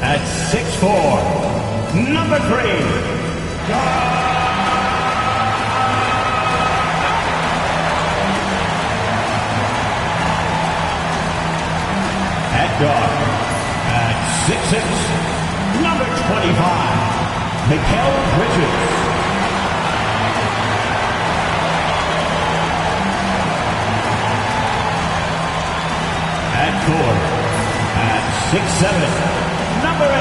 At 6'4", number 3. At guard, at 6'6", number 25, Mikal Bridges. At guard, at 6'7", number 8,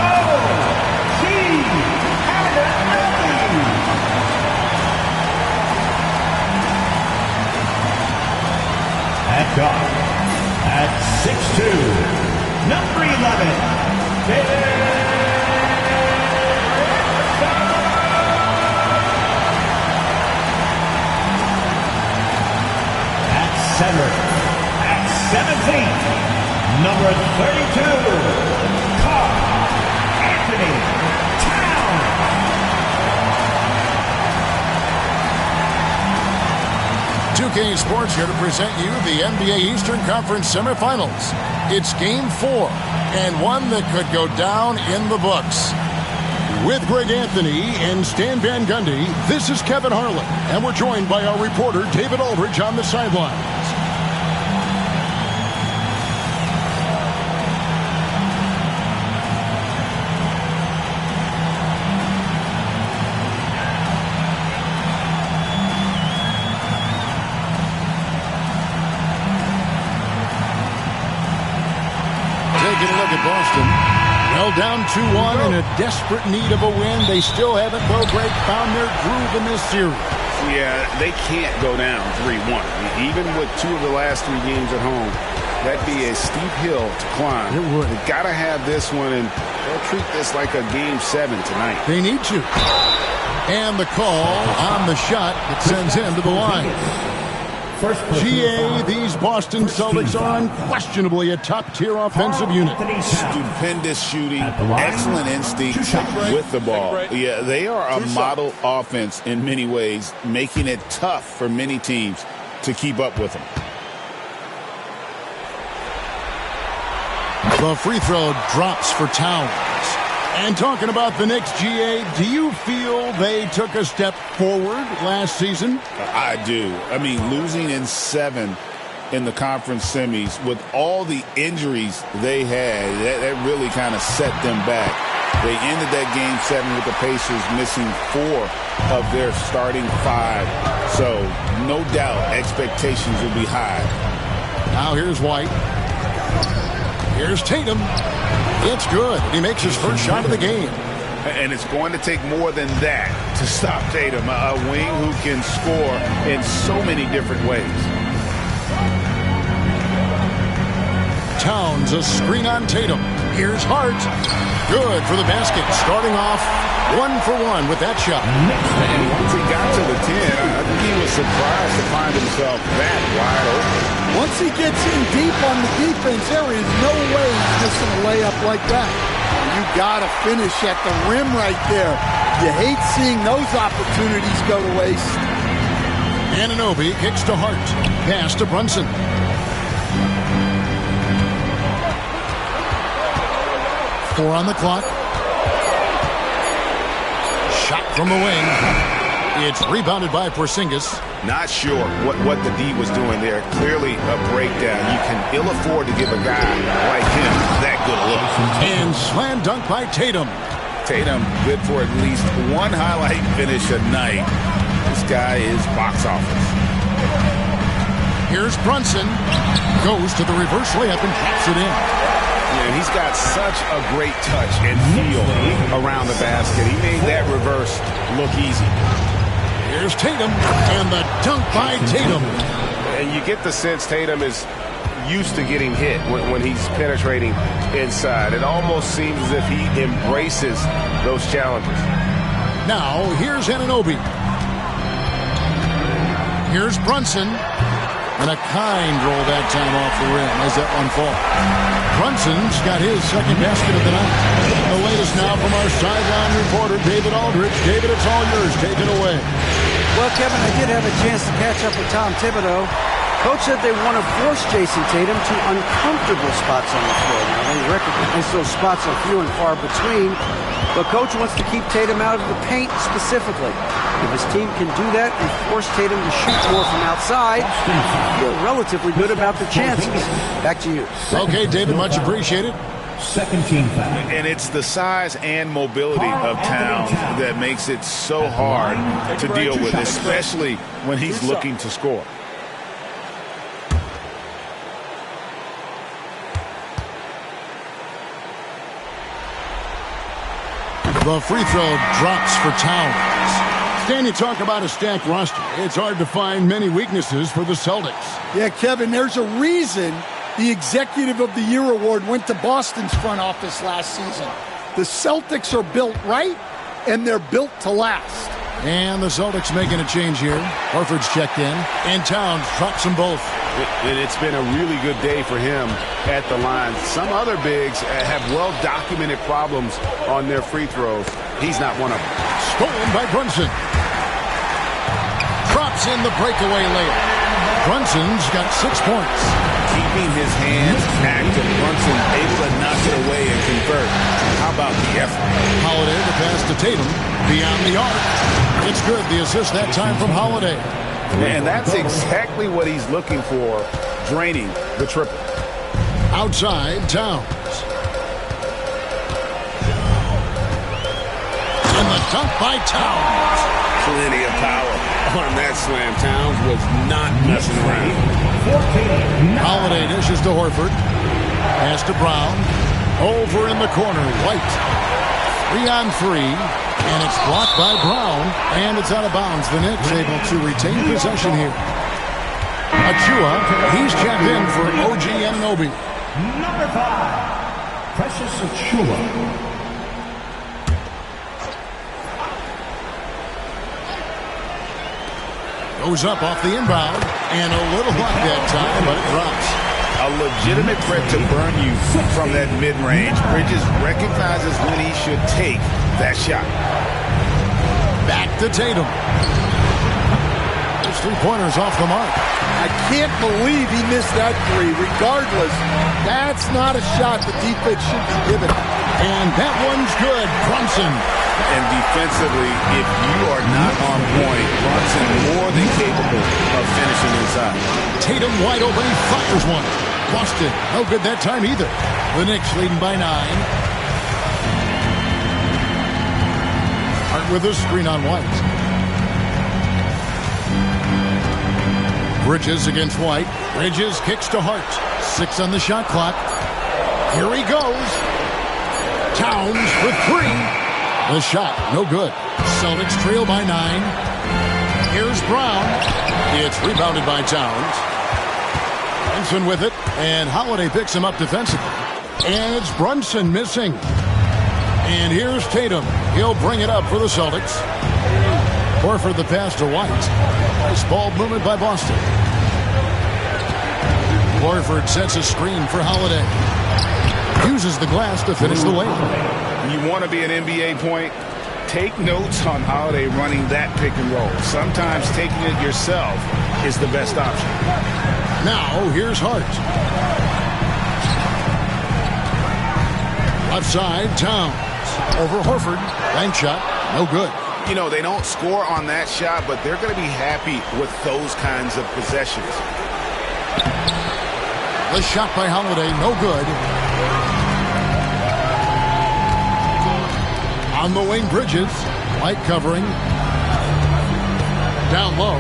O.G. Anunoby. At guard, at 6'2", number 11, at center, at 7 feet, number 32, Anthony Towns. 2K Sports here to present you the NBA Eastern Conference semifinals. It's Game 4, and one that could go down in the books. With Greg Anthony and Stan Van Gundy, this is Kevin Harlan, and we're joined by our reporter David Aldridge on the sidelines. Taking a look at Boston. Well, down 2-1 in a desperate need of a win. They still haven't, though, Greg, found their groove in this series. Yeah, they can't go down 3-1. Even with 2 of the last 3 games at home, that'd be a steep hill to climb. It would. They got to have this one, and they'll treat this like a Game 7 tonight. They need to. And the call on the shot that sends him to the line. GA, these Boston Celtics are unquestionably a top-tier offensive unit. Stupendous shooting, excellent instincts with the ball. Yeah, they are a model offense in many ways, making it tough for many teams to keep up with them. The free throw drops for Towns. And talking about the Knicks, GA, do you feel they took a step forward last season? I do. I mean, losing in 7 in the conference semis with all the injuries they had, that really kind of set them back. They ended that Game 7 with the Pacers missing 4 of their starting 5. So, no doubt, expectations will be high. Now here's White. Here's Tatum. It's good. He makes his first shot of the game. And it's going to take more than that to stop Tatum, a wing who can score in so many different ways. Towns, a screen on Tatum. Here's Hart. Good for the basket. Starting off 1-for-1 with that shot. And once he got to the 10, I think he was surprised to find himself that wide open. Once he gets in deep on the defense, there is no way he's missing a layup like that. You got to finish at the rim right there. You hate seeing those opportunities go to waste. Anunoby kicks to Hart. Pass to Brunson. Four on the clock. Shot from the wing. It's rebounded by Porzingis. Not sure what the D was doing there. Clearly a breakdown. You can ill afford to give a guy like him that good a look. And slam dunk by Tatum. Tatum good for at least one highlight finish a night. This guy is box office. Here's Brunson. Goes to the reverse layup and taps it in. And he's got such a great touch and feel around the basket. He made that reverse look easy. Here's Tatum, and the dunk by Tatum. And you get the sense Tatum is used to getting hit when he's penetrating inside. It almost seems as if he embraces those challenges. Now, here's Anunoby. Here's Brunson. And a kind roll that time off the rim as that one falls. Brunson's got his second basket of the night. The latest now from our sideline reporter, David Aldridge. David, it's all yours. Take it away. Well, Kevin, I did have a chance to catch up with Tom Thibodeau. Coach said they want to force Jason Tatum to uncomfortable spots on the floor. Now, they recognize those spots are few and far between, but Coach wants to keep Tatum out of the paint specifically. If his team can do that and force Tatum to shoot more from outside, feel relatively good about the chances. Back to you. Okay, David, much appreciated. Second team foul. And it's the size and mobility of Towns that makes it so hard to deal with, especially when he's looking to score. The free throw drops for Towns. Stan, you talk about a stacked roster. It's hard to find many weaknesses for the Celtics. Yeah, Kevin, there's a reason the Executive of the Year award went to Boston's front office last season. The Celtics are built right, and they're built to last. And the Celtics making a change here. Horford's checked in, and Towns drops them both. And it's been a really good day for him at the line. Some other bigs have well-documented problems on their free throws. He's not one of them. Stolen by Brunson. Drops in the breakaway layup. Brunson's got 6 points. Keeping his hands active, Brunson able to knock it away and convert. How about the effort? Holiday, the pass to Tatum. Beyond the arc. It's good. The assist that time from Holiday. And that's exactly what he's looking for, draining the triple. Outside, Towns. And the dunk by Towns. Plenty of power on that slam. Towns was not messing around. Holiday dishes to Horford. Pass to Brown. Over in the corner, White. 3-on-3. And it's blocked by Brown. And it's out of bounds. The Knicks able to retain possession here. Achua, he's checked in for OG Anunoby. Number 5, Precious Achua. Goes up off the inbound. And a little block that time, but it drops. A legitimate threat to burn you from that mid-range. Bridges recognizes when he should take that shot. Back to Tatum. Those 3-pointers off the mark. I can't believe he missed that three. Regardless, that's not a shot the defense should be given. And that one's good. Brunson. And defensively, if you are not on point, Brunson more than capable of finishing inside. Tatum wide open. He fires one. Boston, no good that time either. The Knicks leading by 9. Hart with a screen on White. Bridges against White. Bridges kicks to Hart. 6 on the shot clock. Here he goes. Towns with 3. The shot, no good. Celtics trail by 9. Here's Brown. It's rebounded by Towns. Brunson with it, and Holiday picks him up defensively. And it's Brunson missing. And here's Tatum. He'll bring it up for the Celtics. Horford the pass to White. Nice ball movement by Boston. Horford sets a screen for Holiday. Uses the glass to finish the layup. You want to be an NBA point? Take notes on Holiday running that pick and roll. Sometimes taking it yourself is the best option. Now, here's Hart. Left side, Towns. Over Horford. Bank shot. No good. You know, they don't score on that shot, but they're going to be happy with those kinds of possessions. The shot by Holiday, no good. On the wing, Bridges. Light covering. Down low.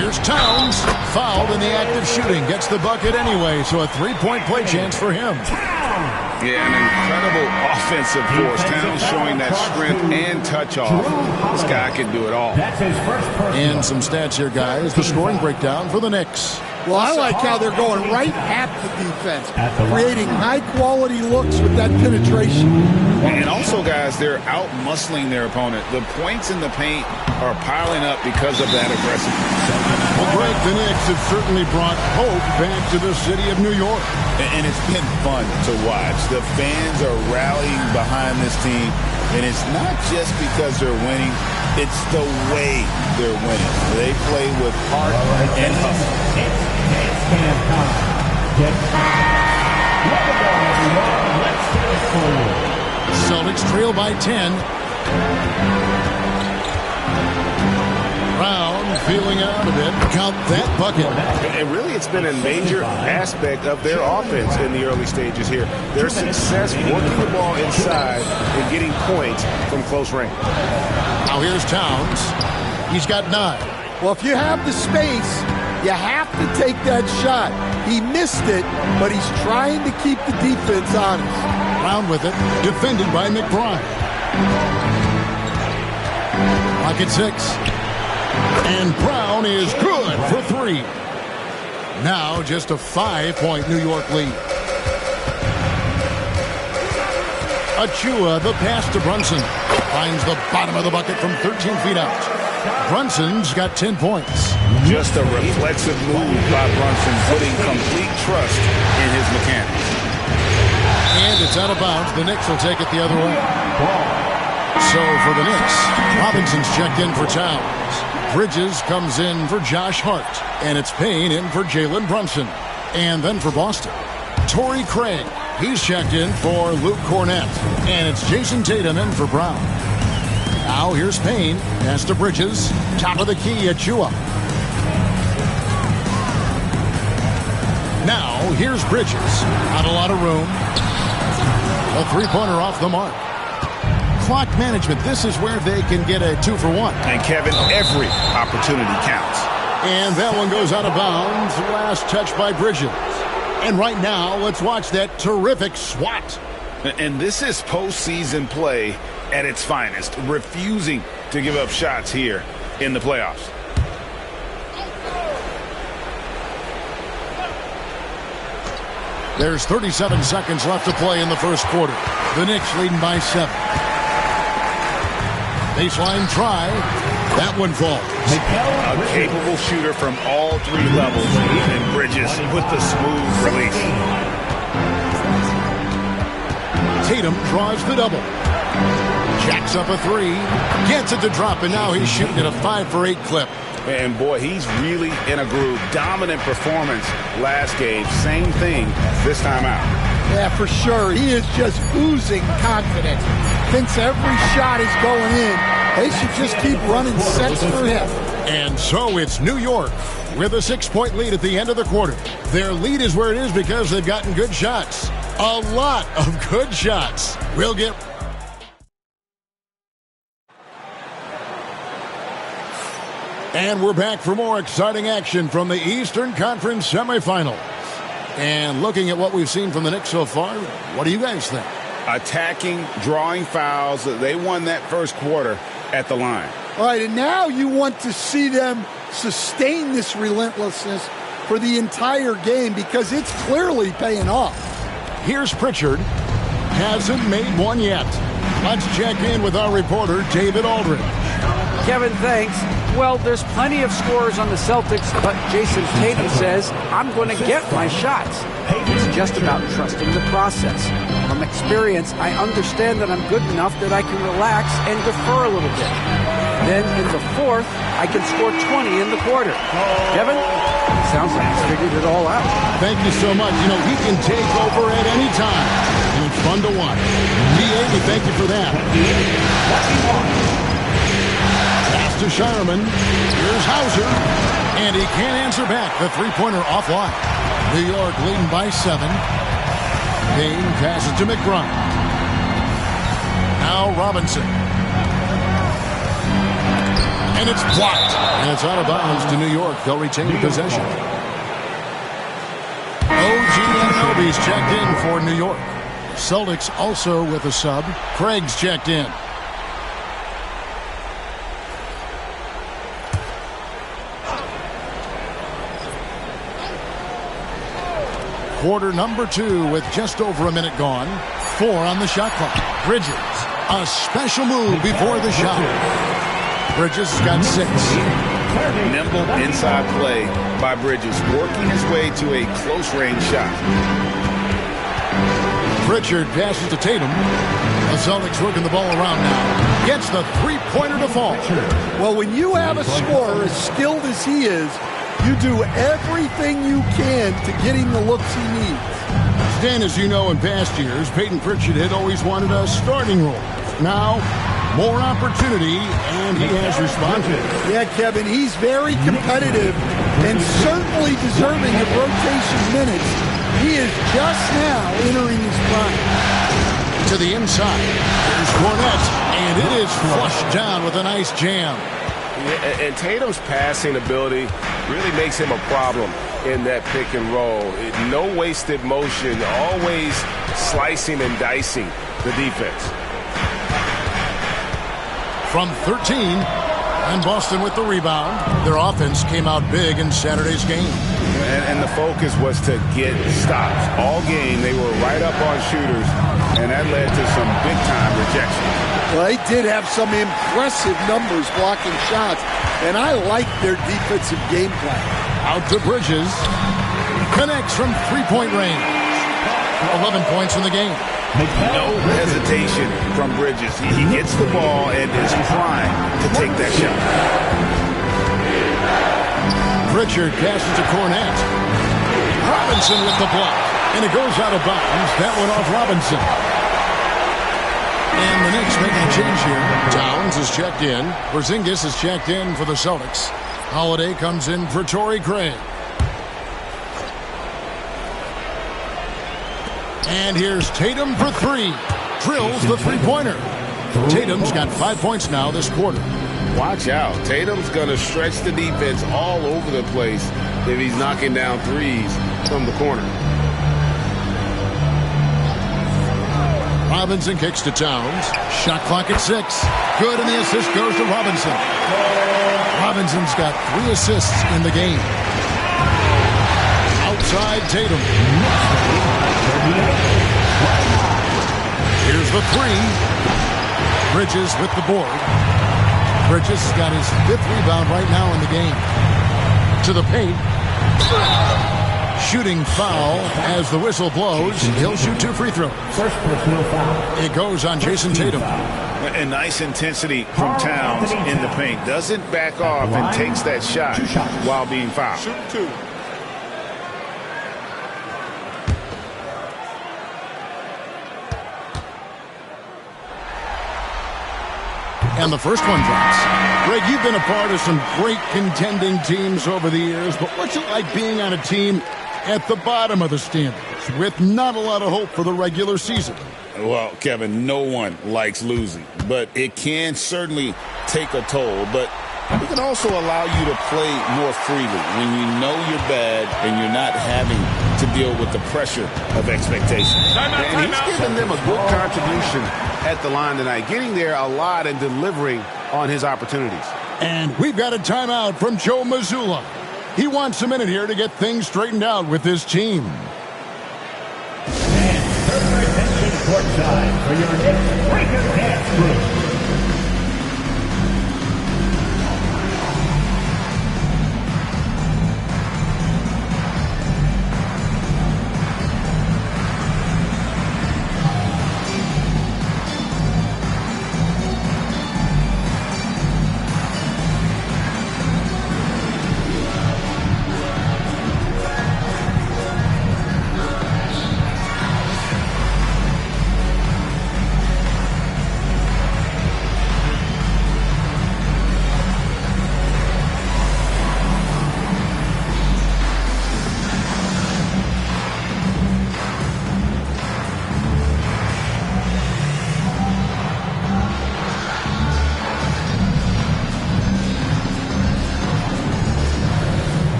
Here's Towns. Fouled in the act of shooting. Gets the bucket anyway, so a three-point play chance for him. Yeah, an incredible offensive force. Towns showing that strength and touch off. This guy can do it all. And some stats here, guys. The scoring breakdown for the Knicks. Well, I like how they're going right at the defense, creating high-quality looks with that penetration. And also, guys, they're out-muscling their opponent. The points in the paint are piling up because of that aggressiveness. Well, Greg, the Knicks have certainly brought hope back to the city of New York. And it's been fun to watch. The fans are rallying behind this team. And it's not just because they're winning. It's the way they're winning. They play with heart and hustle. Celtics trail by 10. Brown feeling out a bit. Count that bucket. And really, it's been a major aspect of their offense in the early stages here. Their success working the ball inside and getting points from close range. Now here's Towns. He's got 9. Well, if you have the space, you have to take that shot. He missed it, but he's trying to keep the defense honest. Brown with it, defended by McBride. Clock at 6. And Brown is good for 3. Now just a 5-point New York lead. Achua, the pass to Brunson. Finds the bottom of the bucket from 13 feet out. Brunson's got 10 points. Just a reflexive move by Brunson, putting complete trust in his mechanics. And it's out of bounds. The Knicks will take it the other way. So for the Knicks, Robinson's checked in for Towns. Bridges comes in for Josh Hart. And it's Payne in for Jalen Brunson. And then for Boston, Torrey Craig. He's checked in for Luke Cornett. And it's Jason Tatum in for Brown. Now here's Payne. Pass to Bridges. Top of the key, Achua. Now here's Bridges. Not a lot of room. A three-pointer off the mark. Clock management. This is where they can get a 2-for-1. And Kevin, every opportunity counts. And that one goes out of bounds. Last touch by Bridges. And right now, let's watch that terrific swat. And this is postseason play at its finest, refusing to give up shots here in the playoffs. There's 37 seconds left to play in the first quarter. The Knicks leading by 7. Baseline try. That one falls. A capable shooter from all 3 levels. And Bridges with the smooth release. Tatum draws the double. Jacks up a 3. Gets it to drop, and now he's shooting at a 5-for-8 clip. And boy, he's really in a groove. Dominant performance last game. Same thing this time out. Yeah, for sure. He is just oozing confidence. Thinks every shot is going in. They should just keep running sets for him. And so it's New York with a 6-point lead at the end of the quarter. Their lead is where it is because they've gotten good shots. A lot of good shots. We'll get... And we're back for more exciting action from the Eastern Conference semifinals. And looking at what we've seen from the Knicks so far, what do you guys think? Attacking, drawing fouls. They won that first quarter at the line. All right, and now you want to see them sustain this relentlessness for the entire game because it's clearly paying off. Here's Pritchard. Hasn't made one yet. Let's check in with our reporter, David Aldridge. Kevin, thanks. Well, there's plenty of scorers on the Celtics, but Jason Tatum says, I'm going to get my shots. It's just about trusting the process. From experience, I understand that I'm good enough that I can relax and defer a little bit. Then in the fourth, I can score 20 in the quarter. Kevin, sounds like he's figured it all out. Thank you so much. You know, he can take over at any time. In It's fun to watch. DA, we thank you for that. Pass to Shireman. Here's Hauser. And he can't answer back. The three-pointer offline. New York leading by 7. Payne passes to McBride. Now Robinson. And it's blocked. And it's out of bounds to New York. They'll retain possession. OG Anunoby's checked in for New York. Celtics also with a sub. Craig's checked in. Quarter number 2 with just over a minute gone. 4 on the shot clock. Bridges. A special move before the shot. Bridges has got 6. Nimble inside play by Bridges, working his way to a close-range shot. Pritchard passes to Tatum. The Celtics working the ball around now. Gets the three-pointer to fall. Well, when you have a scorer as skilled as he is, you do everything you can to get him the looks he needs. Stan, as you know, in past years, Peyton Pritchard had always wanted a starting role. Now, more opportunity, and he has responded. Yeah, Kevin, he's very competitive and certainly deserving of rotation minutes. He is just now entering his prime. To the inside. There's Cornette, and it is flushed down with a nice jam. Yeah, and Tatum's passing ability really makes him a problem in that pick and roll. No wasted motion, always slicing and dicing the defense. From 13, and Boston with the rebound. Their offense came out big in Saturday's game. And the focus was to get stops. All game, they were right up on shooters, and that led to some big-time rejection. Well, they did have some impressive numbers blocking shots, and I like their defensive game plan. Out to Bridges. Connects from three-point range. 11 points in the game. No hesitation from Bridges. He gets the ball and is primed to take that shot. Pritchard passes to Cornette. Robinson with the block. And it goes out of bounds. That one off Robinson. And the Knicks making a change here. Towns is checked in. Porzingis is checked in for the Celtics. Holiday comes in for Torrey Craig. And here's Tatum for 3. Drills the three-pointer. Tatum's got 5 points now this quarter. Watch out. Tatum's going to stretch the defense all over the place if he's knocking down threes from the corner. Robinson kicks to Towns. Shot clock at 6. Good, and the assist goes to Robinson. Robinson's got 3 assists in the game. Outside Tatum. Here's the 3. Bridges with the board. Bridges got his 5th rebound right now in the game. To the paint. Shooting foul as the whistle blows. He'll shoot 2 free throws. First personal foul. It goes on Jason Tatum. And nice intensity from Towns in the paint. Doesn't back off and takes that shot while being fouled. Shoot 2. And the first one drops. Greg, you've been a part of some great contending teams over the years, but what's it like being on a team at the bottom of the standings with not a lot of hope for the regular season? Well, Kevin, no one likes losing, but it can certainly take a toll. But it can also allow you to play more freely when you know you're bad and you're not having to deal with the pressure of expectations. And he's given them a good contribution at the line tonight, getting there a lot and delivering on his opportunities. And we've got a timeout from Joe Mazzulla. He wants a minute here to get things straightened out with his team. And further attention courtside for your Knicks Breaker Dance Group.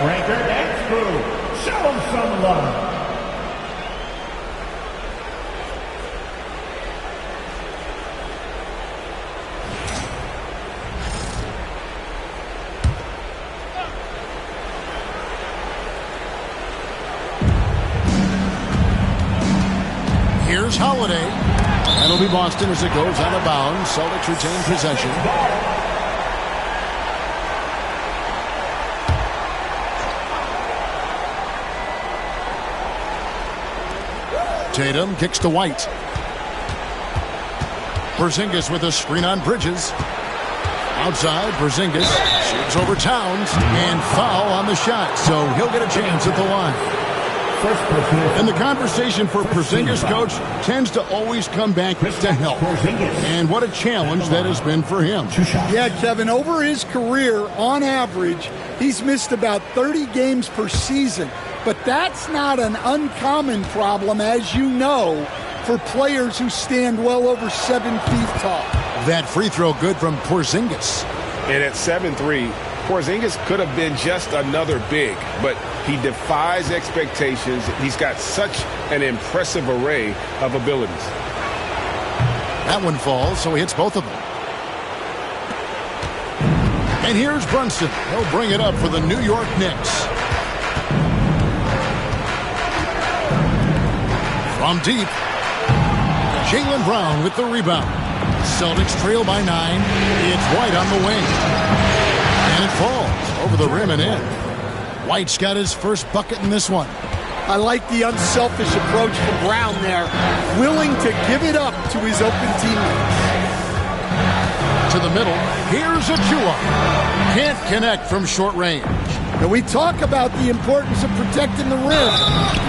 Breaker dance crew, show them some love. Here's Holiday. That'll be Boston as it goes out of bounds. Celtics retain possession. Tatum kicks to White. Porzingis with a screen on Bridges. Outside, Porzingis shoots over Towns and foul on the shot, so he'll get a chance at the line. And the conversation for Porzingis, coach, tends to always come back to health. And what a challenge that has been for him. Yeah, Kevin, over his career, on average, he's missed about 30 games per season. But that's not an uncommon problem, as you know, for players who stand well over 7 feet tall. That free throw good from Porzingis. And at 7'3", Porzingis could have been just another big, but he defies expectations. He's got such an impressive array of abilities. That one falls, so he hits both of them. And here's Brunson. He'll bring it up for the New York Knicks. From deep, Jaylen Brown with the rebound. Celtics trail by 9. It's White on the wing. And it falls over the rim and in. White's got his first bucket in this one. I like the unselfish approach from Brown there, willing to give it up to his open teammates. To the middle, here's Achua. Can't connect from short range. And we talk about the importance of protecting the rim.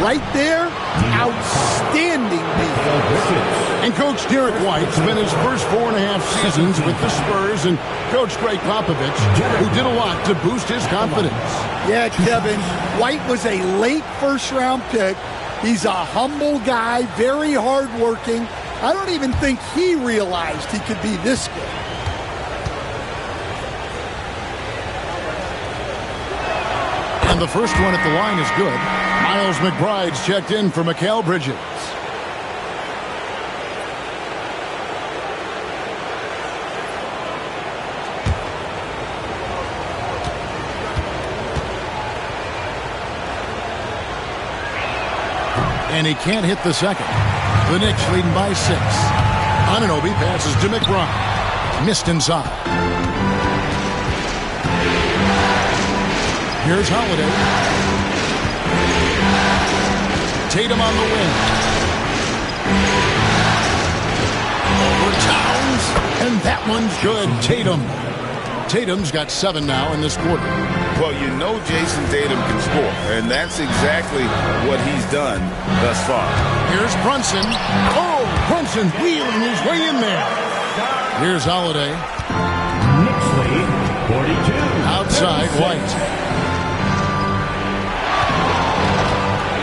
Right there, outstanding defense. And Coach Derek White spent his first 4.5 seasons with the Spurs and Coach Greg Popovich, who did a lot to boost his confidence. Yeah, Kevin, White was a late first-round pick. He's a humble guy, very hardworking. I don't even think he realized he could be this good. And the first one at the line is good. Miles McBride's checked in for Mikal Bridges. And he can't hit the second. The Knicks leading by 6. Anunoby passes to McBride. Missed inside. Here's Holiday. Tatum on the wing. Over Towns. And that one's good. Tatum's got 7 now in this quarter. Well, you know Jason Tatum can score, and that's exactly what he's done thus far. Here's Brunson. Oh, Brunson wheeling his way in there. Here's Holiday. Knicks lead, 42. Outside, White.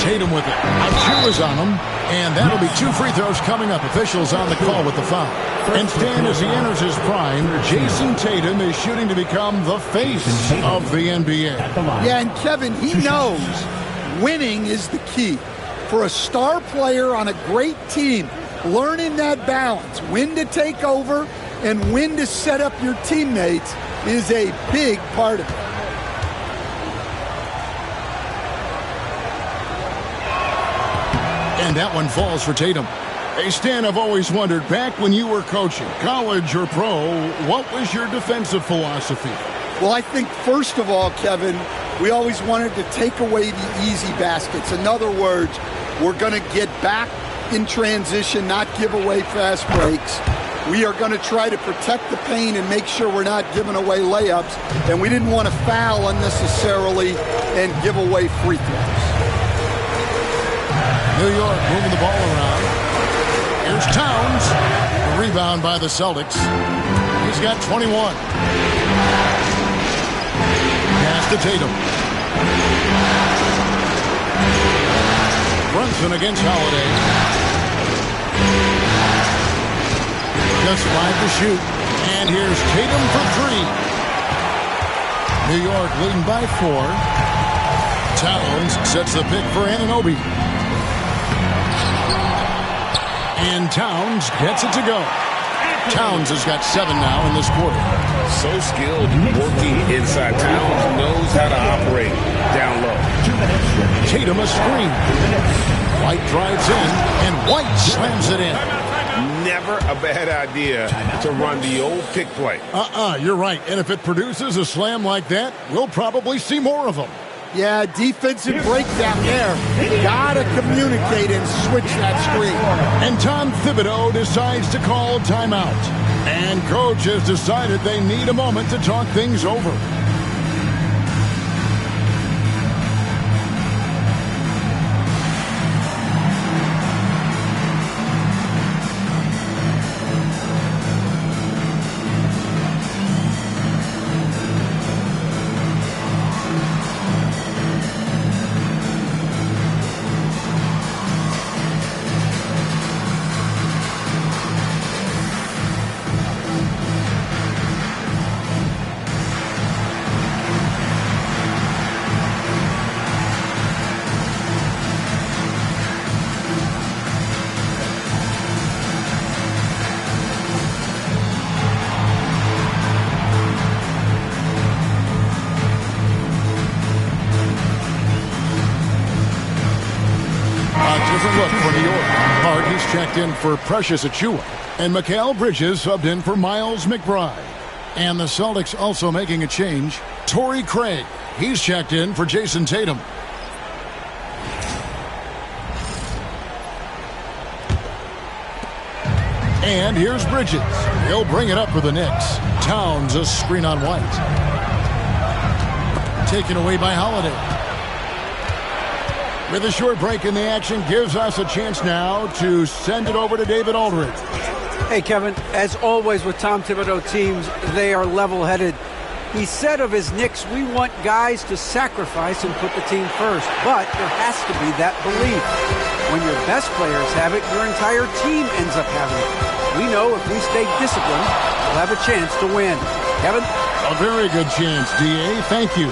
Tatum with it. Achua's on him. And that'll be 2 free throws coming up. Officials on the call with the foul. And Stan, as he enters his prime, Jason Tatum is shooting to become the face of the NBA. Yeah, and Kevin, he knows winning is the key. For a star player on a great team, learning that balance, when to take over and when to set up your teammates, is a big part of it. And that one falls for Tatum. Hey, Stan, I've always wondered, back when you were coaching, college or pro, what was your defensive philosophy? Well, I think, first of all, Kevin, we always wanted to take away the easy baskets. In other words, we're going to get back in transition, not give away fast breaks. We are going to try to protect the paint and make sure we're not giving away layups. And we didn't want to foul unnecessarily and give away free throws. New York moving the ball around. Here's Towns. A rebound by the Celtics. He's got 21. Pass to Tatum. Brunson against Holiday. Just 5 to shoot. And here's Tatum for 3. New York leading by 4. Towns sets the pick for Anunoby. And Towns gets it to go. Towns has got 7 now in this quarter. So skilled working inside. Towns knows how to operate down low. Tatum a screen. White drives in, and White slams it in. Never a bad idea to run the old pick play. You're right. And if it produces a slam like that, we'll probably see more of them. Yeah, defensive breakdown there. Gotta communicate and switch that screen. And Tom Thibodeau decides to call timeout. And coach has decided they need a moment to talk things over. Look for New York. Hardy's checked in for Precious Achiuwa. And Mikal Bridges subbed in for Miles McBride. And the Celtics also making a change. Torrey Craig. He's checked in for Jason Tatum. And here's Bridges. He'll bring it up for the Knicks. Towns a screen on White. Taken away by Holiday. With a short break in the action, gives us a chance now to send it over to David Aldridge. Hey, Kevin, as always with Tom Thibodeau teams, they are level-headed. He said of his Knicks, we want guys to sacrifice and put the team first, but there has to be that belief. When your best players have it, your entire team ends up having it. We know if we stay disciplined, we'll have a chance to win. Kevin? A very good chance, D.A. Thank you.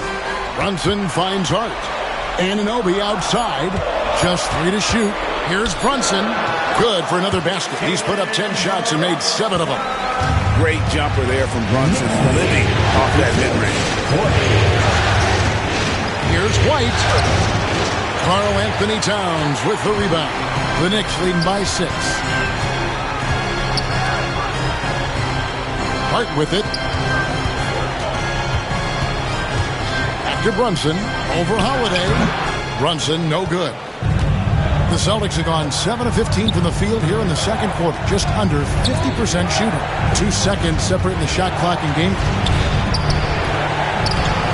Brunson finds Hart. Anunoby outside. Just 3 to shoot. Here's Brunson. Good for another basket. He's put up 10 shots and made 7 of them. Great jumper there from Brunson, living off that mid-range. Here's White. Karl Anthony Towns with the rebound. The Knicks leading by 6. Hart with it. Back to Brunson. Over Holiday. Brunson, no good. The Celtics have gone 7 of 15 from the field here in the second quarter. Just under 50% shooting. 2 seconds separating the shot clock and game.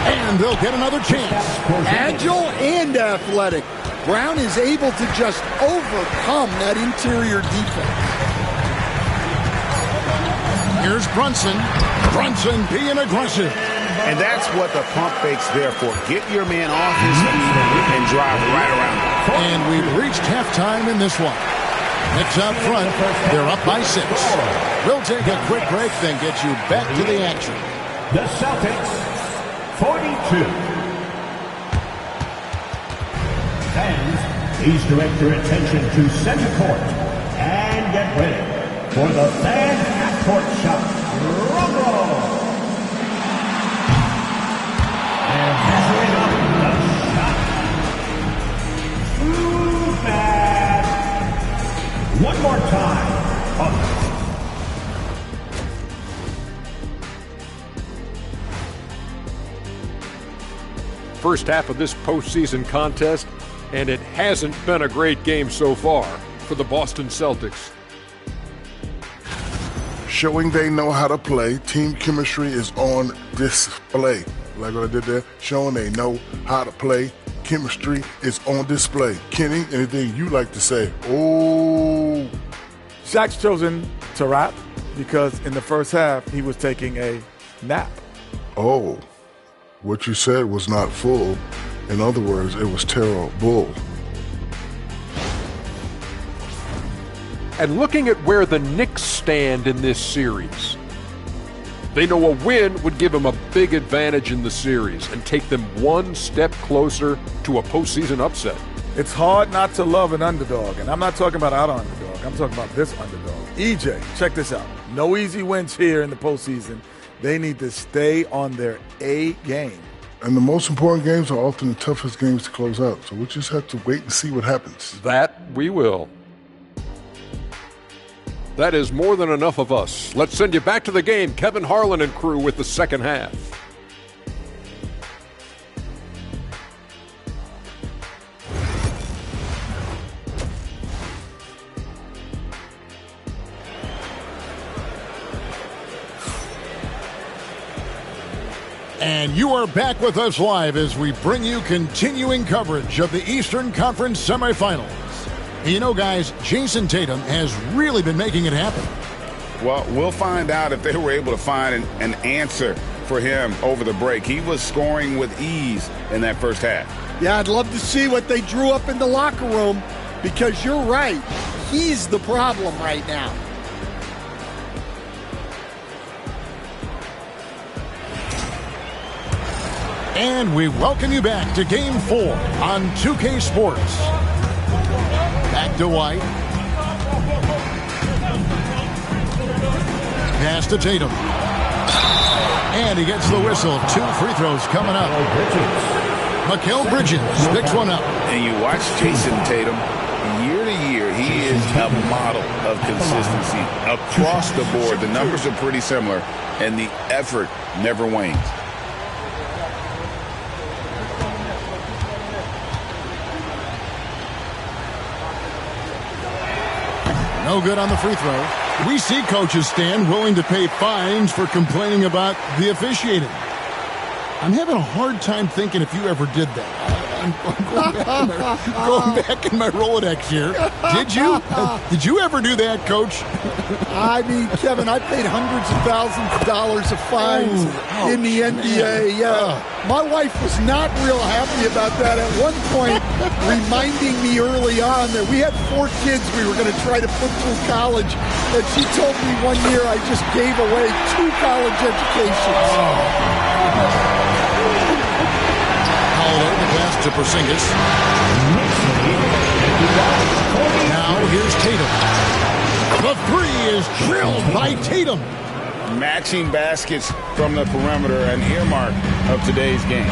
And they'll get another chance. Agile and athletic. Brown is able to just overcome that interior defense. Here's Brunson. Brunson being aggressive. And that's what the pump fake's there for. Get your man off his feet and drive right around him. And we've reached halftime in this one. Knicks out front. They're up by 6. We'll take a quick break, then get you back to the action. The Celtics, 42. Fans, please direct your attention to center court and get ready for the fan half-court shot. Drum roll. And measuring up the shot. Too bad. One more time. First half of this postseason contest, and it hasn't been a great game so far for the Boston Celtics. Showing they know how to play. Team chemistry is on display. Like what I did there, showing they know how to play. Chemistry is on display. Kenny, anything you like to say? Oh. Shaq's chosen to rap because in the first half, he was taking a nap. Oh. What you said was not full. In other words, it was terrible. And looking at where the Knicks stand in this series, They know a win would give them a big advantage in the series and take them one step closer to a postseason upset. It's hard not to love an underdog, and I'm not talking about our underdog. I'm talking about this underdog. EJ, check this out. No easy wins here in the postseason. They need to stay on their A game. And the most important games are often the toughest games to close out. So we just have to wait and see what happens. That we will. That is more than enough of us. Let's send you back to the game. Kevin Harlan and crew with the second half. And you are back with us live as we bring you continuing coverage of the Eastern Conference semifinals. You know, guys, Jason Tatum has really been making it happen. Well, we'll find out if they were able to find an answer for him over the break. He was scoring with ease in that first half. Yeah, I'd love to see what they drew up in the locker room, because you're right. He's the problem right now. And we welcome you back to Game 4 on 2K Sports. Back to White. Pass to Tatum. And he gets the whistle. 2 free throws coming up. Mikal Bridges picks one up. And you watch Jason Tatum, year to year, he is a model of consistency. Across the board, the numbers are pretty similar, and the effort never wanes. No good on the free throw. We see coaches stand willing to pay fines for complaining about the officiating. I'm having a hard time thinking if you ever did that. I'm going back in my Rolodex here. Did you? Did you ever do that, Coach? I mean, Kevin, I paid hundreds of thousands of dollars of fines in the NBA. Yeah. My wife was not real happy about that. At one point, reminding me early on that we had 4 kids we were going to try to put through college. And she told me one year I just gave away 2 college educations. The pass to Porzingis. Now here's Tatum. The 3 is drilled by Tatum. Matching baskets from the perimeter, an earmark of today's game.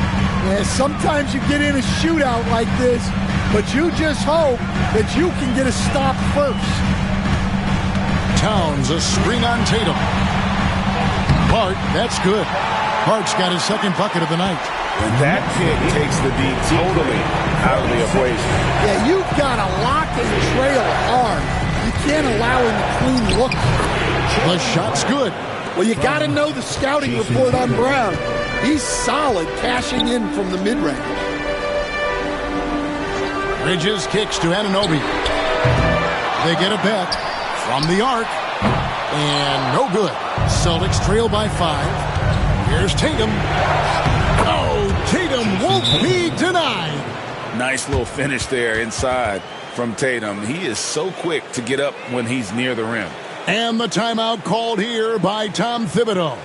Yeah, sometimes you get in a shootout like this, but you just hope that you can get a stop first. Towns, a screen on Tatum. Hart, that's good. Hart's got his second bucket of the night. And that kick takes the D totally out of the equation. Yeah, you've got to lock and trail hard. You can't allow him to clean look. The shot's good. Well, you got to know the scouting report on Brown. He's solid cashing in from the mid-range. Bridges kicks to Anunoby. They get a bet from the arc. And no good. Celtics trail by 5. Here's Tatum. Oh, Tatum won't be denied. Nice little finish there inside from Tatum. He is so quick to get up when he's near the rim. And the timeout called here by Tom Thibodeau.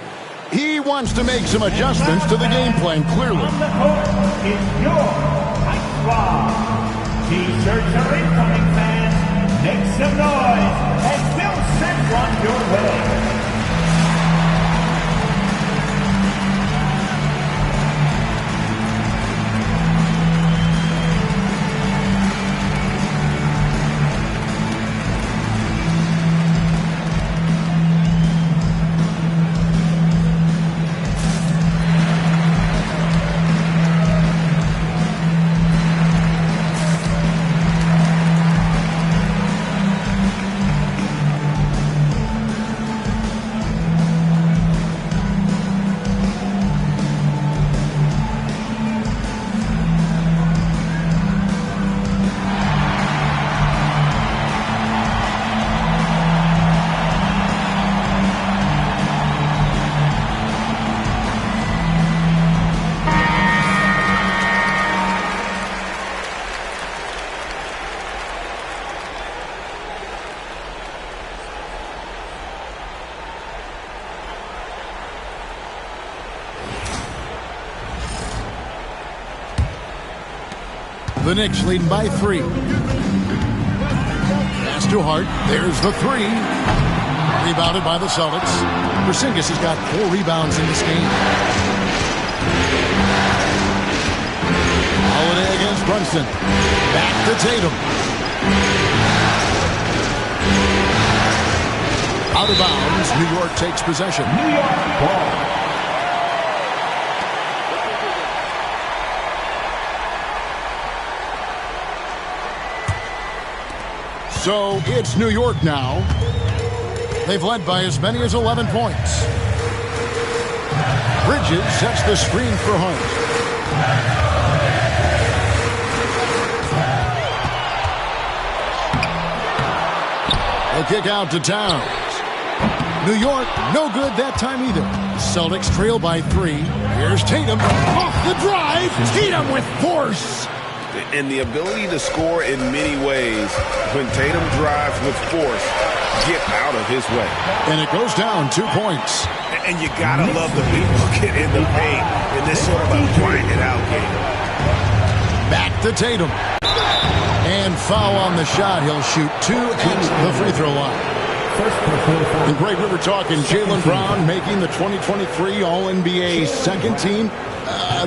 He wants to make some adjustments to the game plan, clearly. On the court is your Ice Rock. T-shirts are incoming, fans. Make some noise and we'll send one your way. The Knicks leading by 3. Pass to Hart. There's the 3. Rebounded by the Celtics. Porzingis has got 4 rebounds in this game. Holiday against Brunson. Back to Tatum. Out of bounds. New York takes possession. New York ball. So it's New York now. They've led by as many as 11 points. Bridges sets the screen for Hunt. A kick out to Towns. New York, no good that time either. Celtics trail by 3. Here's Tatum. Off the drive. Tatum with force. And the ability to score in many ways when Tatum drives with force, get out of his way. And it goes down 2 points. And you gotta love the big bucket in the paint in this sort of a grinded out game. Back to Tatum. And foul on the shot. He'll shoot 2 at the free throw line. And Greg, we were talking Jaylen Brown making the 2023 All-NBA second team.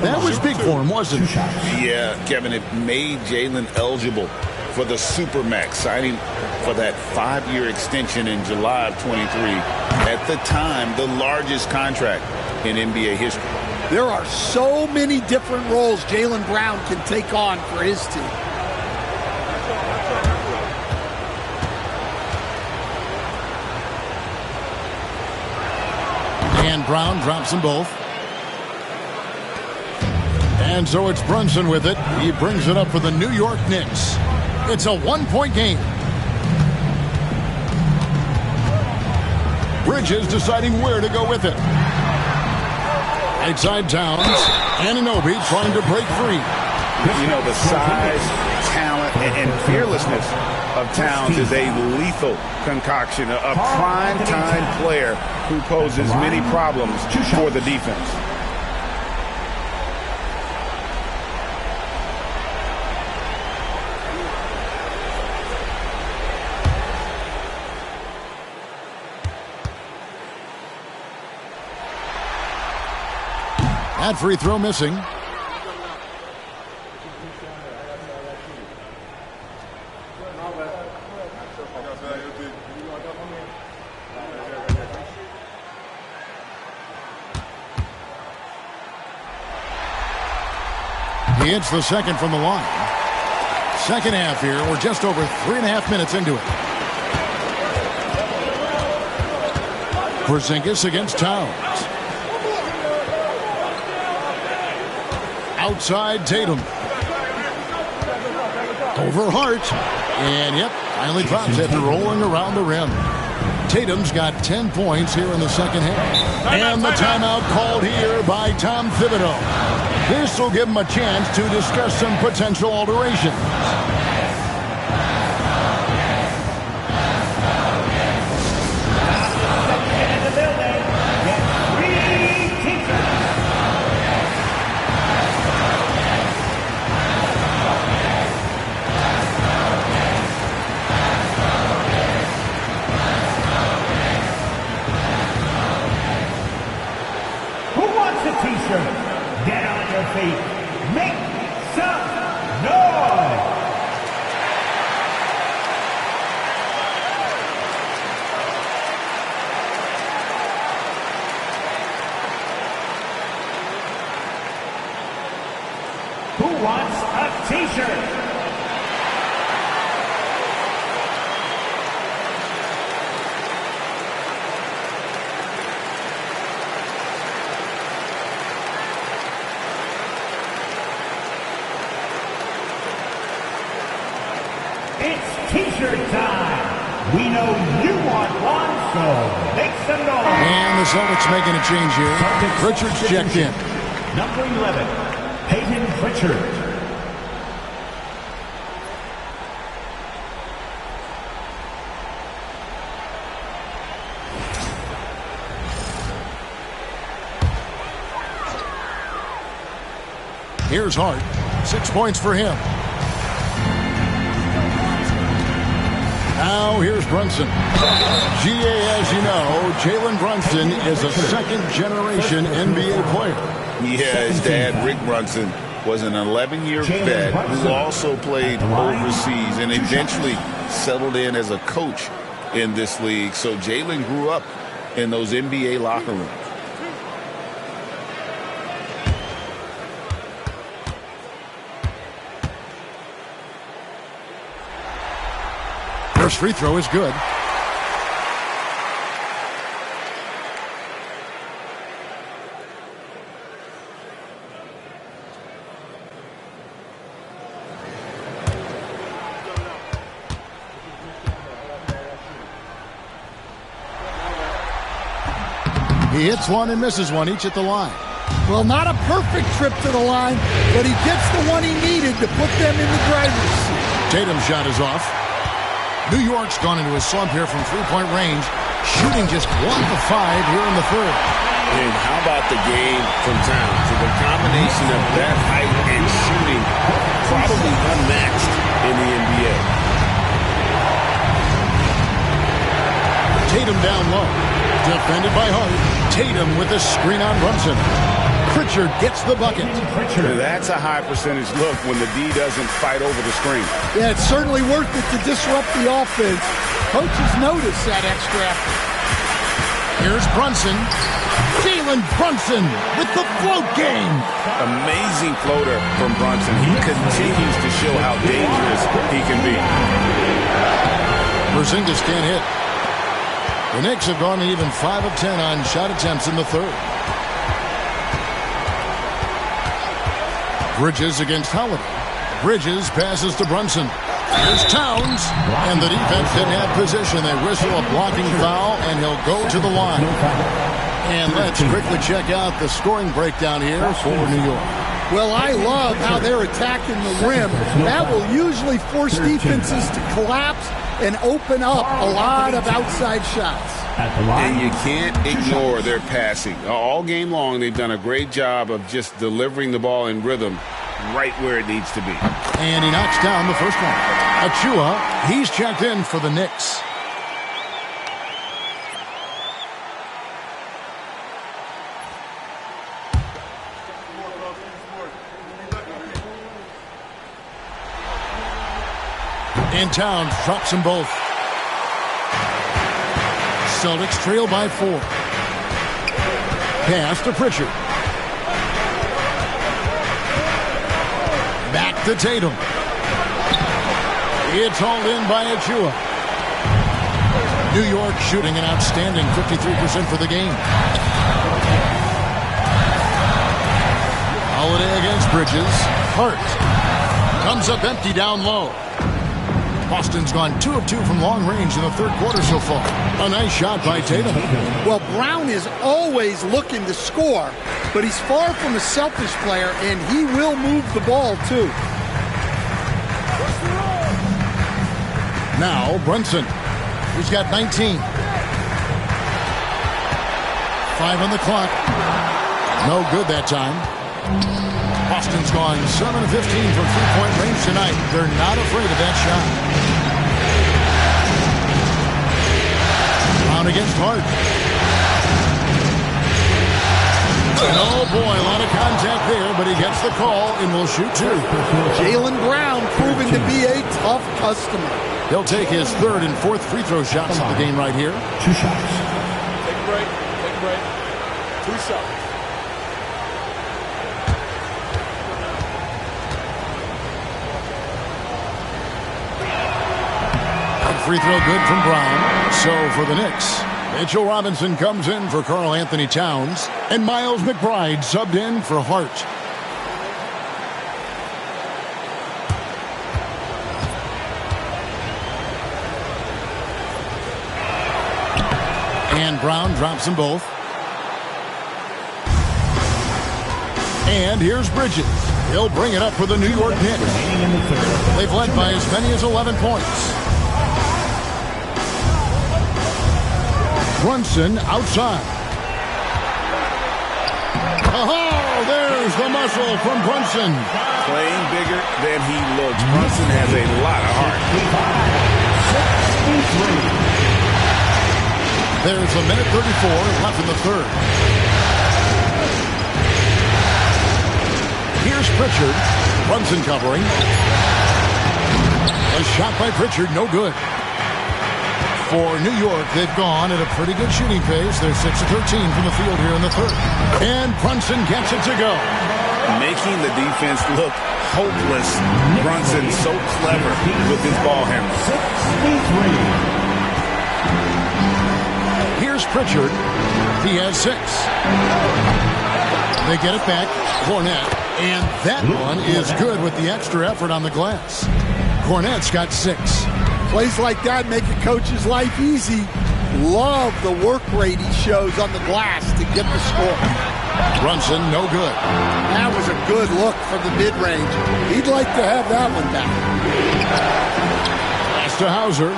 That was big for him, wasn't it? Yeah, Kevin, it made Jaylen eligible for the Supermax, signing for that 5-year extension in July of 23. At the time, the largest contract in NBA history. There are so many different roles Jaylen Brown can take on for his team. And Brown drops them both. And so it's Brunson with it. He brings it up for the New York Knicks. It's a 1-point game. Bridges deciding where to go with it. Right side Towns. Anunoby trying to break free. You know, the size, talent, and fearlessness of Towns is a lethal concoction. A prime-time player who poses many problems for the defense. That free throw missing. He hits the second from the line. Second half here. We're just over 3.5 minutes into it. Porzingis against Towns. Outside Tatum. Over Hart. And yep, finally drops after rolling around the rim. Tatum's got 10 points here in the second half. And the timeout called here by Tom Thibodeau. This will give him a chance to discuss some potential alterations. Get on your feet. Make some noise. Who wants a t-shirt? It's t-shirt time. We know you want one, so make some noise. And the Celtics making a change here. Richards checked in. Number 11, Peyton Pritchard. Here's Hart. 6 points for him. Now here's Brunson. GA, as you know, Jalen Brunson is a second-generation NBA player. Yeah, his dad, Rick Brunson, was an 11-year vet who also played overseas and eventually settled in as a coach in this league. So Jalen grew up in those NBA locker rooms. First free throw is good. He hits one and misses one, each at the line. Well, not a perfect trip to the line, but he gets the one he needed to put them in the driver's seat. Tatum's shot is off. New York's gone into a slump here from three-point range, shooting just 1 of 5 here in the third. And how about the game from Towns? So the combination of that height and shooting, probably unmatched in the NBA. Tatum down low. Defended by Hart. Tatum with the screen on Brunson. Pritchard gets the bucket. That's a high percentage look when the D doesn't fight over the screen. Yeah, it's certainly worth it to disrupt the offense. Coaches notice that extra effort. Here's Brunson. Jalen Brunson with the float game. Amazing floater from Brunson. He continues to show how dangerous he can be. Porzingis can't hit. The Knicks have gone even 5 of 10 on shot attempts in the third. Bridges against Holiday. Bridges passes to Brunson. Here's Towns. And the defense didn't have position. They whistle a blocking foul, and he'll go to the line. And let's quickly check out the scoring breakdown here for New York. Well, I love how they're attacking the rim. That will usually force defenses to collapse and open up a lot of outside shots. And you can't ignore their passing. All game long, they've done a great job of just delivering the ball in rhythm right where it needs to be. And he knocks down the first one. Achua, he's checked in for the Knicks. And Towns drops them both. Celtics trail by 4. Pass to Pritchard. Back to Tatum. It's hauled in by Achua. New York shooting an outstanding 53% for the game. Holiday against Bridges. Hart comes up empty down low. Boston's gone 2 of 2 from long range in the third quarter so far. A nice shot by Tatum. Well, Brown is always looking to score, but he's far from a selfish player, and he will move the ball, too. Now, Brunson. He's got 19. 5 on the clock. No good that time. Boston's gone 7 of 15 from three-point range tonight. They're not afraid of that shot. Brown against Hart. And oh boy, a lot of contact there, but he gets the call and will shoot 2. Jalen Brown proving to be a tough customer. He'll take his third and fourth free throw shots of the game right here. 2 shots. Take a break. Take a break. 2 shots. Free throw good from Brown. So for the Knicks, Mitchell Robinson comes in for Karl Anthony Towns, and Miles McBride subbed in for Hart. And Brown drops them both. And here's Bridges. He'll bring it up for the New York Knicks. They've led by as many as 11 points. Brunson outside. Oh, there's the muscle from Brunson. Playing bigger than he looks. Brunson has a lot of heart. There's a minute 34 left in the third. Here's Pritchard. Brunson covering. A shot by Pritchard, no good. For New York, they've gone at a pretty good shooting pace. They're 6 of 13 from the field here in the third. And Brunson gets it to go. Making the defense look hopeless. Brunson so clever with his ball handling. Here's Pritchard. He has 6. They get it back. Cornette. And that one is good with the extra effort on the glass. Cornette's got 6. Plays like that make a coach's life easy. Love the work rate he shows on the glass to get the score. Brunson, no good. That was a good look from the mid-range. He'd like to have that one back. Pass to Hauser.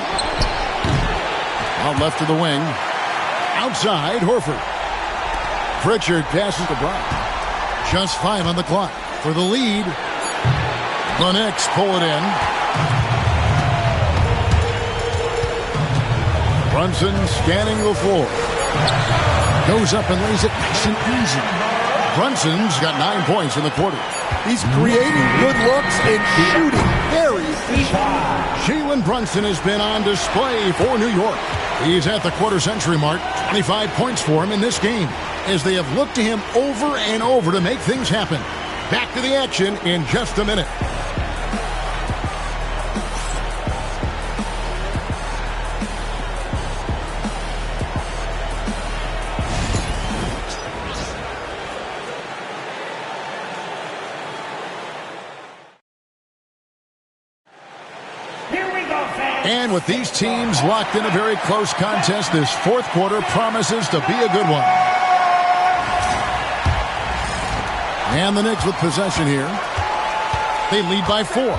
Out left to the wing. Outside, Horford. Pritchard passes to Brown. Just 5 on the clock for the lead. The Knicks pull it in. Brunson scanning the floor. Goes up and lays it nice and easy. Brunson's got 9 points in the quarter. He's creating good looks and shooting very efficient. Jalen Brunson has been on display for New York. He's at the quarter-century mark. 25 points for him in this game, as they have looked to him over and over to make things happen. Back to the action in just a minute. And with these teams locked in a very close contest, this fourth quarter promises to be a good one. And the Knicks with possession here. They lead by 4.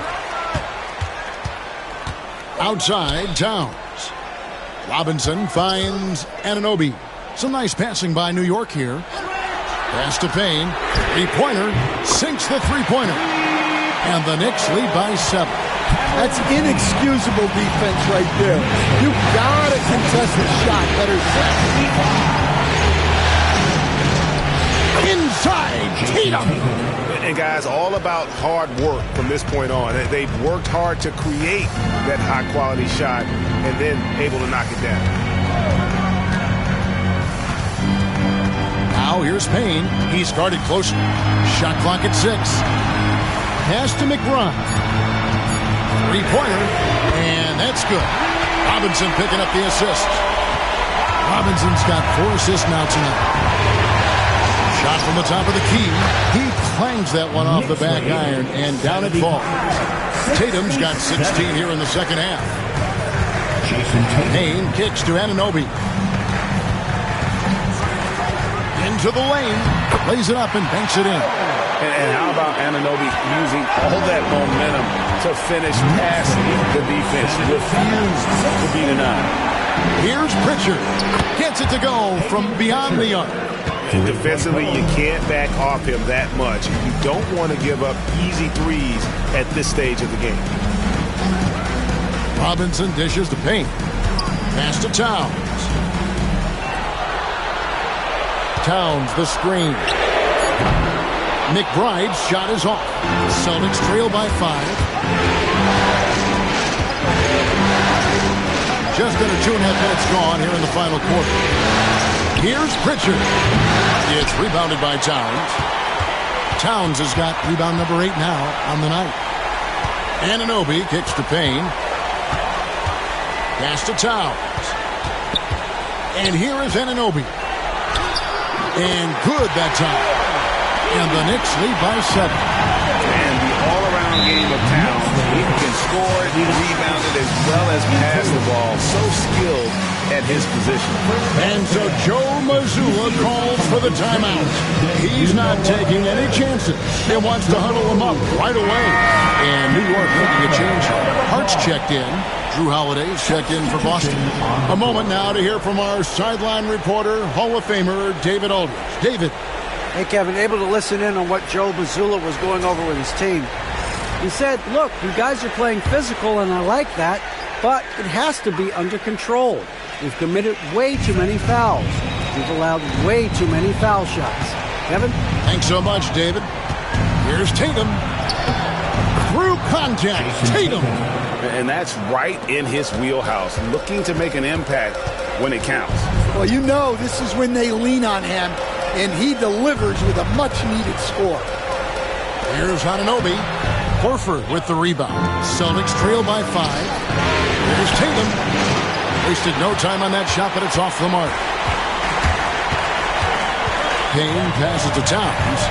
Outside, Towns. Robinson finds Anunoby. Some nice passing by New York here. Pass to Payne. Three-pointer. Sinks the three-pointer. And the Knicks lead by 7. That's inexcusable defense right there. You gotta contest the shot better than that. Inside, Tatum. And guys, all about hard work from this point on. They've worked hard to create that high-quality shot and then able to knock it down. Now here's Payne. He's guarded closer. Shot clock at 6. Pass to McBride. Three-pointer, and that's good. Robinson picking up the assist. Robinson's got 4 assists now tonight. Shot from the top of the key. He clangs that one off the back iron, and down it falls. Tatum's got 16 here in the second half. Payne kicks to Anunoby. Into the lane. Lays it up and banks it in. And how about Anunoby using all that momentum to finish past the defense? Refused to be denied. Here's Pritchard. Gets it to go from beyond the arc. And defensively, you can't back off him that much. You don't want to give up easy threes at this stage of the game. Robinson dishes to Payne. Pass to Towns. Towns the screen. McBride's shot is off. Celtics trail by 5. Just under 2.5 minutes gone here in the final quarter. Here's Pritchard. It's rebounded by Towns. Towns has got rebound number 8 now on the night. Anunoby kicks to Payne. Pass to Towns. And here is Anunoby. And good that time. And the Knicks lead by 7. And the all-around game of Towns. He can score, rebound it, as well as pass the ball. So skilled at his position. And so Joe Mazzulla calls for the timeout. He's not taking any chances. He wants to huddle them up right away. And New York making a change. Hart's checked in. Drew Holiday's checked in for Boston. A moment now to hear from our sideline reporter, Hall of Famer David Aldridge. David. Hey, Kevin, able to listen in on what Joe Mazzulla was going over with his team. He said, look, you guys are playing physical, and I like that, but it has to be under control. We've committed way too many fouls. We've allowed way too many foul shots. Kevin? Thanks so much, David. Here's Tatum. Through contact, Tatum. And that's right in his wheelhouse, looking to make an impact when it counts. Well, you know this is when they lean on him, and he delivers with a much-needed score. Here's Anunoby. Horford with the rebound. Celtics trail by 5. Here's Tatum. Wasted no time on that shot, but it's off the mark. Payne passes to Towns.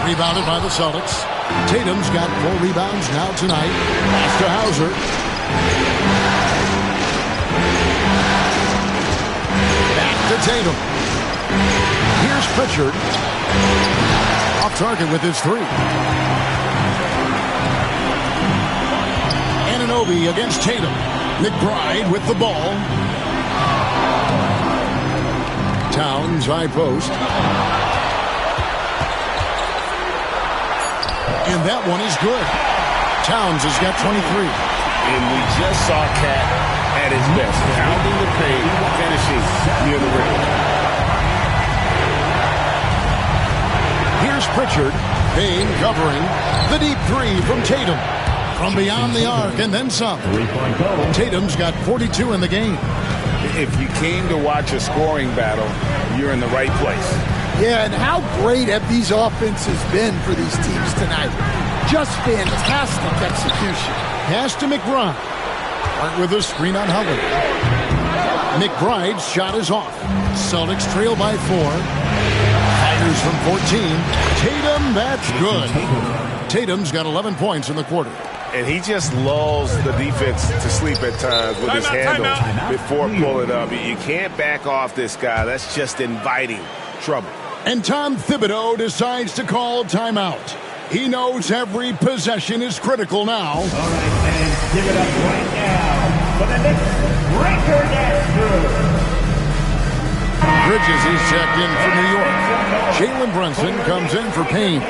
Rebounded by the Celtics. Tatum's got 4 rebounds now tonight. Pass to Hauser. Back to Tatum. Here's Pritchard. Off target with his 3. Anunoby against Tatum. McBride with the ball. Towns high post. And that one is good. Towns has got 23. And we just saw Cat at his best, pounding the paint, finishing near the rim. Here's Pritchard. Payne covering. The deep 3 from Tatum. From beyond the arc and then some. Tatum's got 42 in the game. If you came to watch a scoring battle, you're in the right place. Yeah, and how great have these offenses been for these teams tonight? Just fantastic execution. Pass to McBride. Hart with a screen on Howard. McBride's shot is off. Celtics trail by 4. Fires from 14. Tatum, that's good. Tatum's got 11 points in the quarter. And he just lulls the defense to sleep at times with his handle before pulling up. You can't back off this guy. That's just inviting trouble. And Tom Thibodeau decides to call timeout. He knows every possession is critical now. All right, fans, give it up right now for the Knicks record Astros. Bridges is checked in for New York. Jalen Brunson comes in for Payne.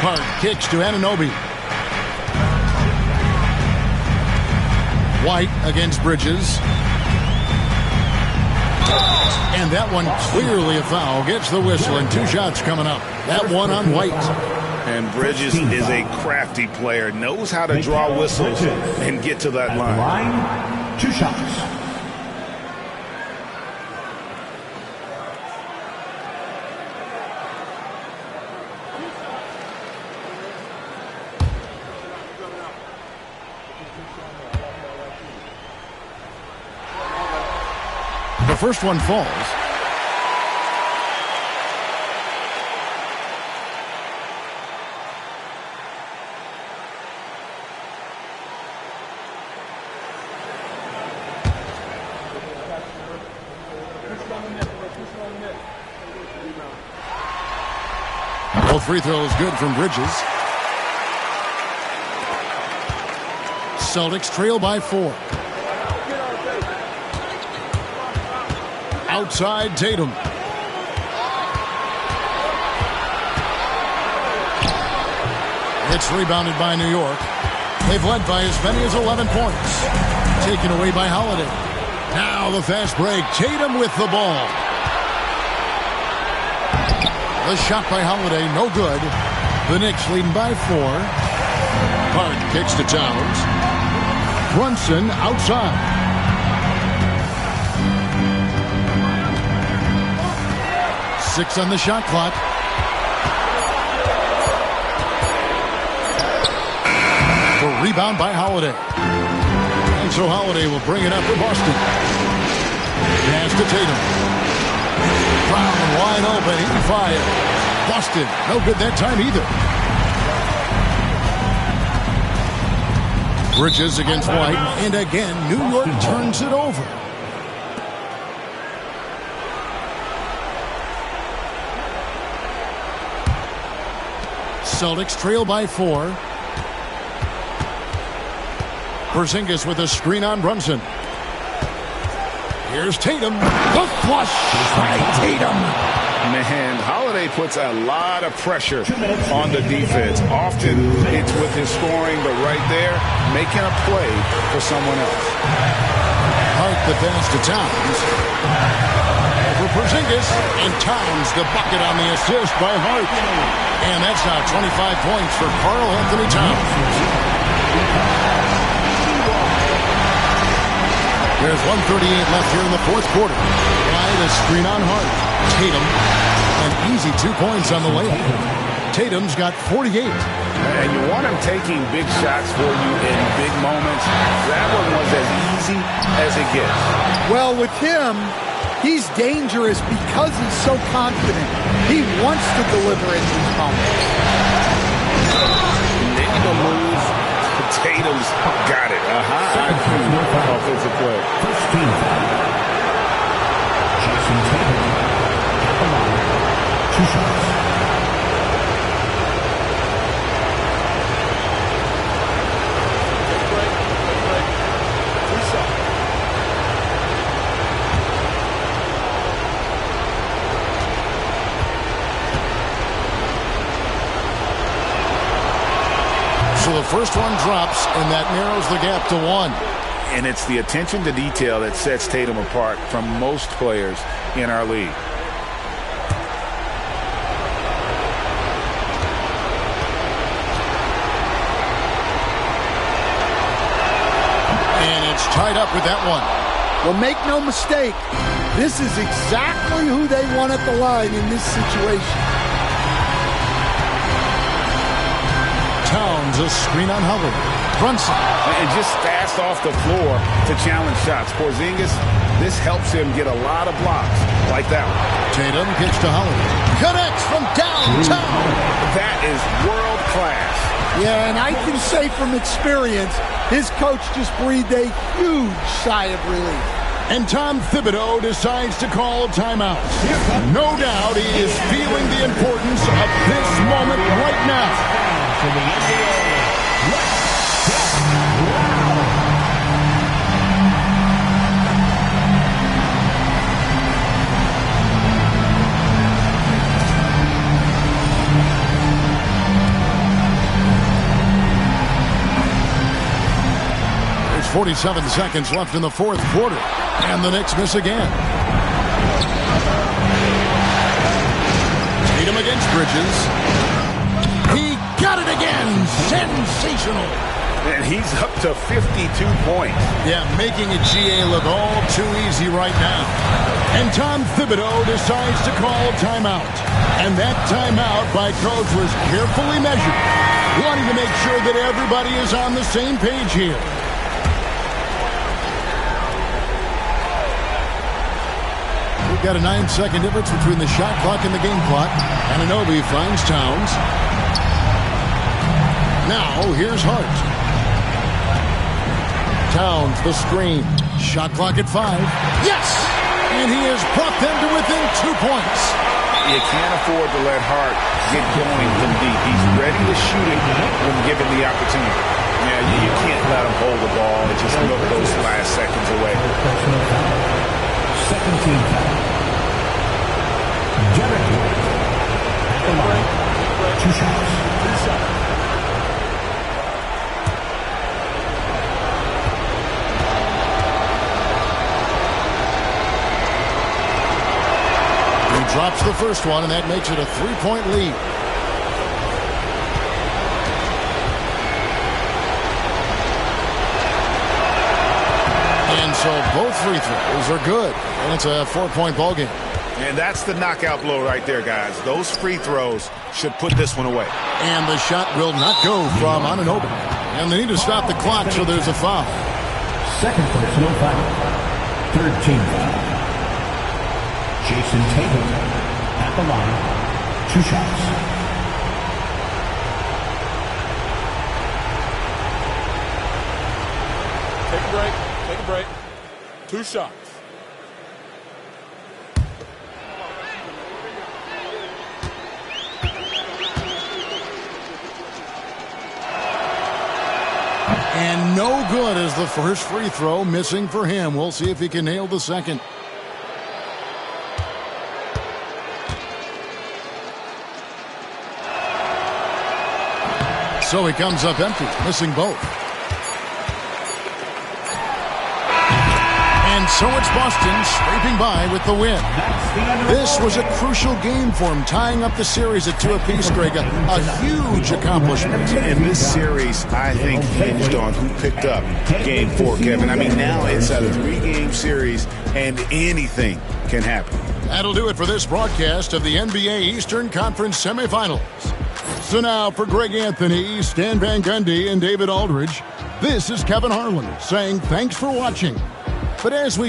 Hart kicks to Anunoby. White against Bridges. And that one clearly a foul. Gets the whistle and 2 shots coming up. That one on White. And Bridges is a crafty player. Knows how to draw whistles and get to that line. 2 shots. The first one falls. Both free throws good from Bridges. Celtics trail by 4. Outside Tatum. It's rebounded by New York. They've led by as many as 11 points. Taken away by Holiday. Now the fast break. Tatum with the ball. The shot by Holiday, no good. The Knicks leading by 4. Hart kicks to Towns. Brunson outside. Six on the shot clock. The rebound by Holiday. And so Holiday will bring it up for Boston. Pass to Tatum. Brown wide open. He fired. Boston, no good that time either. Bridges against White. And again, New York turns it over. Celtics trail by 4. Porzingis with a screen on Brunson. Here's Tatum. The flush by Tatum. Man, Holiday puts a lot of pressure on the defense. Often it's with his scoring, but right there, making a play for someone else. Hart the pass to Towns. Over Porzingis, and Towns the bucket on the assist by Hart. And that's now 25 points for Karl Anthony Towns. There's 1:38 left here in the fourth quarter. By the screen on Hart. Tatum, an easy 2 points on the layup. Tatum's got 48. And you want him taking big shots for you in big moments. That one was as easy as it gets. Well, with him, he's dangerous because he's so confident. He wants to deliver in these moments. Making the move. Tatum's got it. Offensive play. First team foul. Jason Tatum at the line. 2 shots. So the first one drops, and that narrows the gap to 1. And it's the attention to detail that sets Tatum apart from most players in our league. And it's tied up with that one. Well, make no mistake, this is exactly who they want at the line in this situation. Towns, a screen on Howard. Brunson. And just fast off the floor to challenge shots. Porzingis, this helps him get a lot of blocks like that one. Tatum kicks to Howard. Connects from downtown. That is world class. Yeah, and I can say from experience, his coach just breathed a huge sigh of relief. And Tom Thibodeau decides to call timeout. No doubt he is feeling the importance of this moment right now. For the NBA, let's get loud. There's 47 seconds left in the fourth quarter, and the Knicks miss again. Tatum against Bridges. He got it again. Sensational. And he's up to 52 points. Yeah, making a GA look all too easy right now. And Tom Thibodeau decides to call timeout. And that timeout by coach was carefully measured, wanting to make sure that everybody is on the same page here. We've got a 9-second difference between the shot clock and the game clock. Anunoby finds Towns. Now, here's Hart. Towns, the screen. Shot clock at 5. Yes! And he has brought them to within 2 points. You can't afford to let Hart get going from deep. He's ready to shoot it when given the opportunity. Yeah, you can't let him hold the ball and just milk those last seconds away. Personal foul. Second team foul. Derek White at the line. 2 shots. Drops the first one, and that makes it a 3-point lead. And so both free throws are good, and it's a 4-point ball game. And that's the knockout blow right there, guys. Those free throws should put this one away. And the shot will not go from Anunoby. And they need to stop the clock, so there's a foul. Second personal foul. Third team foul. Jason Tatum at the line. 2 shots. Take a break. Take a break. 2 shots. And no good as the first free throw missing for him. We'll see if he can nail the second. So he comes up empty, missing both. And so it's Boston scraping by with the win. This was a crucial game for him, tying up the series at 2 apiece, Greg. A huge accomplishment. And this series, I think, hinged on who picked up Game 4, Kevin. I mean, now it's a 3-game series, and anything can happen. That'll do it for this broadcast of the NBA Eastern Conference semifinals. So now for Greg Anthony, Stan Van Gundy, and David Aldridge, this is Kevin Harlan saying thanks for watching. But as we go